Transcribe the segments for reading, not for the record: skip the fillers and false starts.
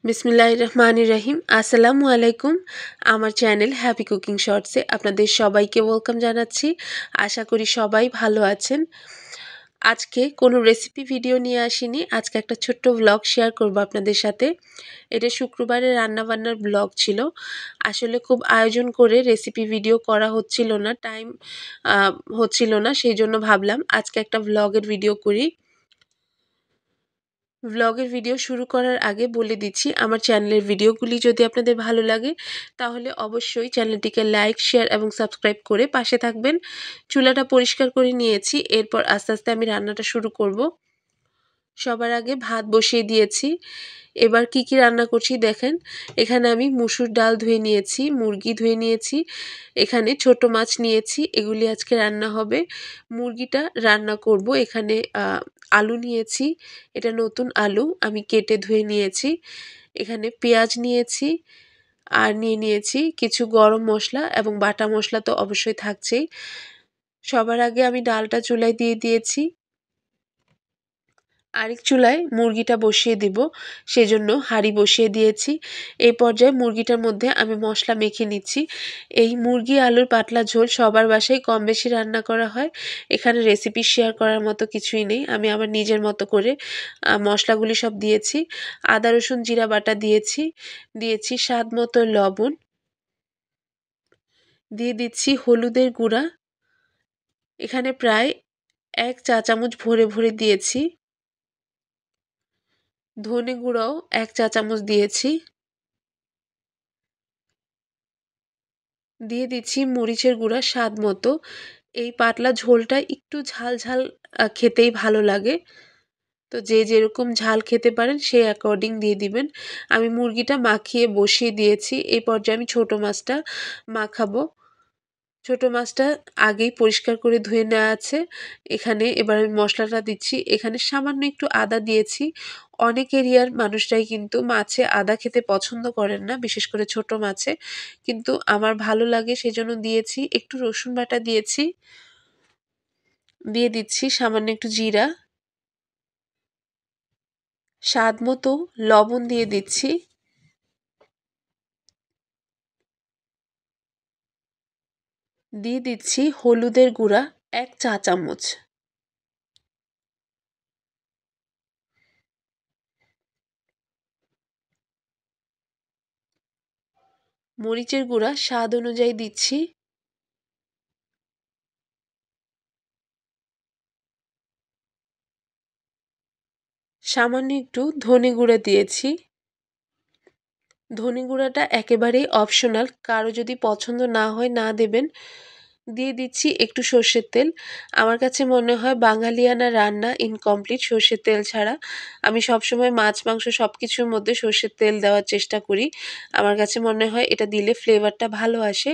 বিসমিল্লাহির রহমানির রহিম। আসসালামু আলাইকুম। আমার চ্যানেল হ্যাপি কুকিং শর্টসে আপনাদের সবাইকে ওয়েলকাম জানাচ্ছি। আশা করি সবাই ভালো আছেন। আজকে কোনো রেসিপি ভিডিও নিয়ে আসিনি, আজকে একটা ছোট্ট ব্লগ শেয়ার করব আপনাদের সাথে। এটা শুক্রবারের রান্নাবান্নার ব্লগ ছিল। আসলে খুব আয়োজন করে রেসিপি ভিডিও করা হচ্ছিল না, টাইম হচ্ছিল না, সেই জন্য ভাবলাম আজকে একটা ব্লগের ভিডিও করি। ব্লগের ভিডিও শুরু করার আগে বলে দিচ্ছি, আমার চ্যানেলের ভিডিওগুলি যদি আপনাদের ভালো লাগে তাহলে অবশ্যই চ্যানেলটিকে লাইক, শেয়ার এবং সাবস্ক্রাইব করে পাশে থাকবেন। চুলাটা পরিষ্কার করে নিয়েছি, এরপর আস্তে আস্তে আমি রান্নাটা শুরু করব। সবার আগে ভাত বসিয়ে দিয়েছি। এবার কি রান্না করছি দেখেন। এখানে আমি মুসুর ডাল ধুয়ে নিয়েছি, মুরগি ধুয়ে নিয়েছি, এখানে ছোট মাছ নিয়েছি, এগুলি আজকে রান্না হবে। মুরগিটা রান্না করব। এখানে আলু নিয়েছি, এটা নতুন আলু আমি কেটে ধুয়ে নিয়েছি। এখানে পেঁয়াজ নিয়েছি আর নিয়েছি কিছু গরম মশলা এবং বাটা মশলা তো অবশ্যই থাকছেই। সবার আগে আমি ডালটা চুলায় দিয়ে দিয়েছি, আরেক চুলায় মুরগিটা বসিয়ে দিব, সেজন্য হাঁড়ি বসিয়ে দিয়েছি। এই পর্যায়ে মুরগিটার মধ্যে আমি মশলা মেখে নিচ্ছি। এই মুরগি আলুর পাতলা ঝোল সবার বাসায় কম বেশি রান্না করা হয়, এখানে রেসিপি শেয়ার করার মতো কিছুই নেই। আমি আমার নিজের মতো করে মশলাগুলি সব দিয়েছি। আদা রসুন জিরা বাটা দিয়েছি স্বাদ মতো লবণ, দিয়ে দিচ্ছি হলুদের গুঁড়া, এখানে প্রায় 1 চা চামচ ভরে ভরে দিয়েছি। ধনে গুঁড়াও 1 চা চামচ দিয়েছি। দিয়ে দিচ্ছি মরিচের গুঁড়া স্বাদ মতো। এই পাতলা ঝোলটা একটু ঝাল ঝাল খেতেই ভালো লাগে, তো যে যেরকম ঝাল খেতে পারেন সেই অ্যাকর্ডিং দিয়ে দিবেন। আমি মুরগিটা মাখিয়ে বসিয়ে দিয়েছি। এই পর্যায়ে আমি ছোট মাছটা মাখাবো। ছোট মাছটা আগেই পরিষ্কার করে ধুয়ে নেওয়া আছে। এখানে এবার আমি মশলাটা দিচ্ছি। এখানে সামান্য একটু আদা দিয়েছি। অনেক এরিয়ার মানুষরাই কিন্তু মাছে আদা খেতে পছন্দ করেন না, বিশেষ করে ছোট মাছে, কিন্তু আমার ভালো লাগে সেজন্য দিয়েছি। একটু রসুন বাটা দিয়েছি, দিয়ে দিচ্ছি সামান্য একটু জিরা, স্বাদ মতো লবণ দিয়ে দিচ্ছি, দিয়ে দিচ্ছি হলুদের গুঁড়া 1 চা চামচ, মরিচের গুঁড়া স্বাদ অনুযায়ী দিচ্ছি, সামান্য একটু ধনে গুঁড়া দিয়েছি। ধনে গুঁড়াটা একেবারেই অপশনাল, কারো যদি পছন্দ না হয় না দেবেন। দিয়ে দিচ্ছি একটু সর্ষের তেল। আমার কাছে মনে হয় বাঙালিয়ানা রান্না ইনকমপ্লিট সর্ষের তেল ছাড়া। আমি সবসময় মাছ মাংস সব কিছুর মধ্যে সর্ষের তেল দেওয়ার চেষ্টা করি। আমার কাছে মনে হয় এটা দিলে ফ্লেভারটা ভালো আসে।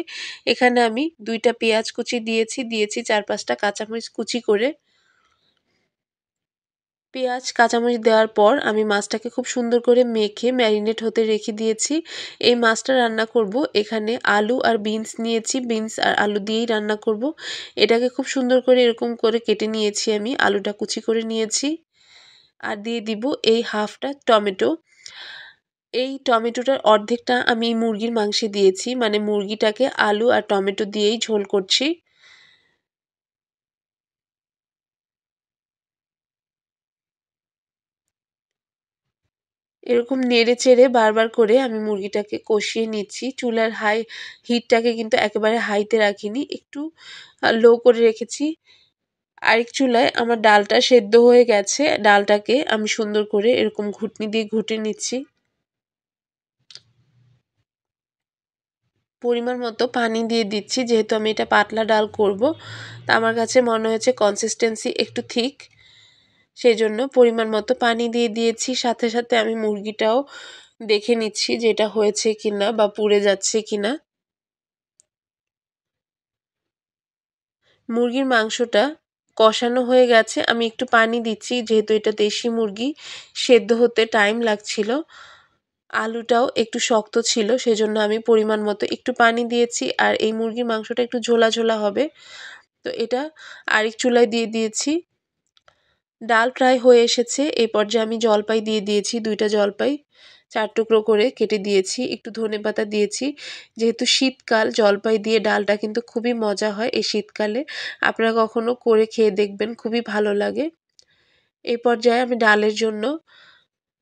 এখানে আমি 2টা পেঁয়াজ কুচি দিয়েছি 4-5টা কাঁচামরিচ কুচি করে। পেঁয়াজ কাঁচামরিচ দেওয়ার পর আমি মাছটাকে খুব সুন্দর করে মেখে ম্যারিনেট হতে রেখে দিয়েছি। এই মাছটা রান্না করব। এখানে আলু আর বিনস নিয়েছি, বিনস আর আলু দিয়েই রান্না করব। এটাকে খুব সুন্দর করে এরকম করে কেটে নিয়েছি, আমি আলুটা কুচি করে নিয়েছি। আর দিয়ে দিব এই হাফটা টমেটো। এই টমেটোটার অর্ধেকটা আমি মুরগির মাংসে দিয়েছি, মানে মুরগিটাকে আলু আর টমেটো দিয়েই ঝোল করছি। এরকম নেড়ে চেড়ে বারবার করে আমি মুরগিটাকে কষিয়ে নিচ্ছি। চুলার হিটটাকে কিন্তু একেবারে হাইতে রাখিনি, একটু লো করে রেখেছি। আরেক চুলায় আমার ডালটা সেদ্ধ হয়ে গেছে, ডালটাকে আমি সুন্দর করে এরকম ঘুটনি দিয়ে ঘুটে নিচ্ছি। পরিমাণ মতো পানি দিয়ে দিচ্ছি, যেহেতু আমি এটা পাতলা ডাল করব। তা আমার কাছে মনে হয়েছে কনসিস্টেন্সি একটু থিক, সেই জন্য পরিমাণ মতো পানি দিয়ে দিয়েছি। সাথে সাথে আমি মুরগিটাও দেখে নিচ্ছি যে এটা হয়েছে কিনা বা পুড়ে যাচ্ছে কিনা। মুরগির মাংসটা কষানো হয়ে গেছে, আমি একটু পানি দিচ্ছি, যেহেতু এটা দেশি মুরগি সেদ্ধ হতে টাইম লাগছিল। আলুটাও একটু শক্ত ছিল, সেজন্য আমি পরিমাণ মতো একটু পানি দিয়েছি। আর এই মুরগির মাংসটা একটু ঝোলা ঝোলা হবে, তো এটা আরেক চুলায় দিয়ে দিয়েছি। ডাল প্রায় হয়ে এসেছে, এই পর্যায়ে আমি জলপাই দিয়ে দিয়েছি, 2টা জলপাই 4 টুকরো করে কেটে দিয়েছি, একটু ধনেপাতা দিয়েছি। যেহেতু শীতকাল, জলপাই দিয়ে ডালটা কিন্তু খুবই মজা হয় এই শীতকালে। আপনারা কখনো করে খেয়ে দেখবেন, খুবই ভালো লাগে। এই পর্যায়ে আমি ডালের জন্য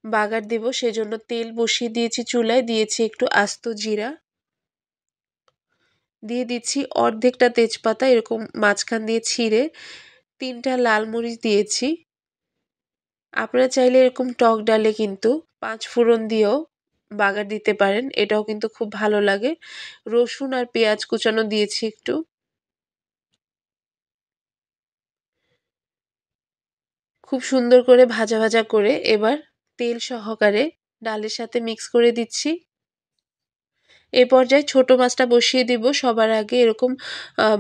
বাগার দেব, সেজন্য তেল বসিয়ে দিয়েছি চুলায়, দিয়েছি একটু আস্ত জিরা, দিয়ে দিচ্ছি অর্ধেকটা তেজপাতা এরকম মাঝখান দিয়ে ছিঁড়ে, 3টা লাল মরিচ দিয়েছি। আপনারা চাইলে এরকম টক ডালে কিন্তু 5 ফোড়ন দিয়েও বাগার দিতে পারেন, এটাও কিন্তু খুব ভালো লাগে। রসুন আর পেঁয়াজ কুচানো দিয়েছি একটু। খুব সুন্দর করে ভাজা ভাজা করে এবার তেল সহকারে ডালের সাথে মিক্স করে দিচ্ছি। এই পর্যায়ে ছোট মাছটা বসিয়ে দিব। সবার আগে এরকম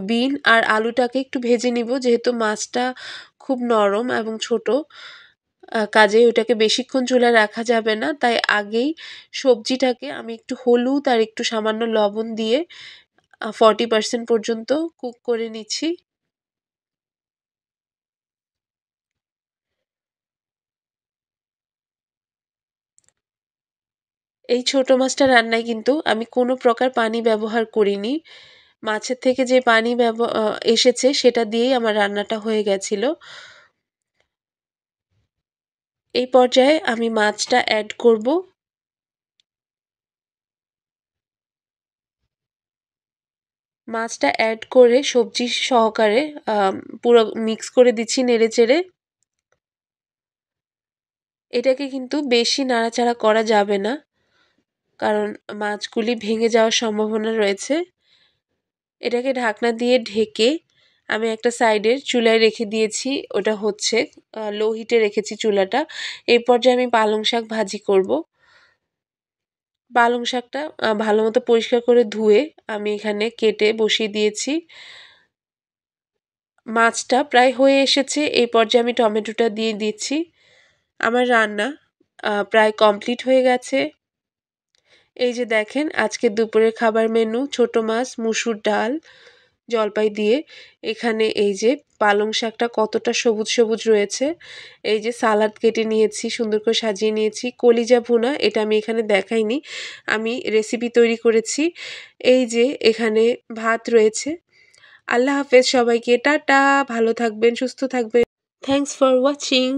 বিন আর আলুটাকে একটু ভেজে নিব, যেহেতু মাছটা খুব নরম এবং ছোট, কাজেই ওটাকে বেশিক্ষণ চুলায় রাখা যাবে না। তাই আগেই সবজিটাকে আমি একটু হলুদ আর একটু সামান্য লবণ দিয়ে 40% পর্যন্ত কুক করে নিচ্ছি। এই ছোট মাছটা রান্নায় কিন্তু আমি কোনো প্রকার পানি ব্যবহার করিনি। মাছের থেকে যে পানি এসেছে সেটা দিয়েই আমার রান্নাটা হয়ে গেছিল। এই পর্যায়ে আমি মাছটা অ্যাড করব। মাছটা অ্যাড করে সবজি সহকারে পুরো মিক্স করে দিচ্ছি নেড়েচেড়ে। এটাকে কিন্তু বেশি নাড়াচাড়া করা যাবে না, কারণ মাছগুলি ভেঙে যাওয়ার সম্ভাবনা রয়েছে। এটাকে ঢাকনা দিয়ে ঢেকে আমি একটা সাইডের চুলায় রেখে দিয়েছি, ওটা হচ্ছে লো হিটে রেখেছি চুলাটা। এই পর্যায়ে আমি পালং শাক ভাজি করব। পালং শাকটা ভালো মতো পরিষ্কার করে ধুয়ে আমি এখানে কেটে বসিয়ে দিয়েছি। মাছটা প্রায় হয়ে এসেছে, এই পর্যায়ে আমি টমেটোটা দিয়ে দিচ্ছি। আমার রান্না প্রায় কমপ্লিট হয়ে গেছে। এই যে দেখেন, আজকে দুপুরের খাবার মেনু ছোট মাছ, মুসুর ডাল, জলপাই দিয়ে। এখানে এই যে পালং শাকটা কতটা সবুজ সবুজ রয়েছে। এই যে সালাদ কেটে নিয়েছি, সুন্দর করে সাজিয়ে নিয়েছি। কলিজা ভুনা, এটা আমি এখানে দেখাইনি, আমি রেসিপি তৈরি করেছি। এই যে এখানে ভাত রয়েছে। আল্লাহ হাফেজ সবাইকে, টাটা, ভালো থাকবেন, সুস্থ থাকবেন। Thanks for watching.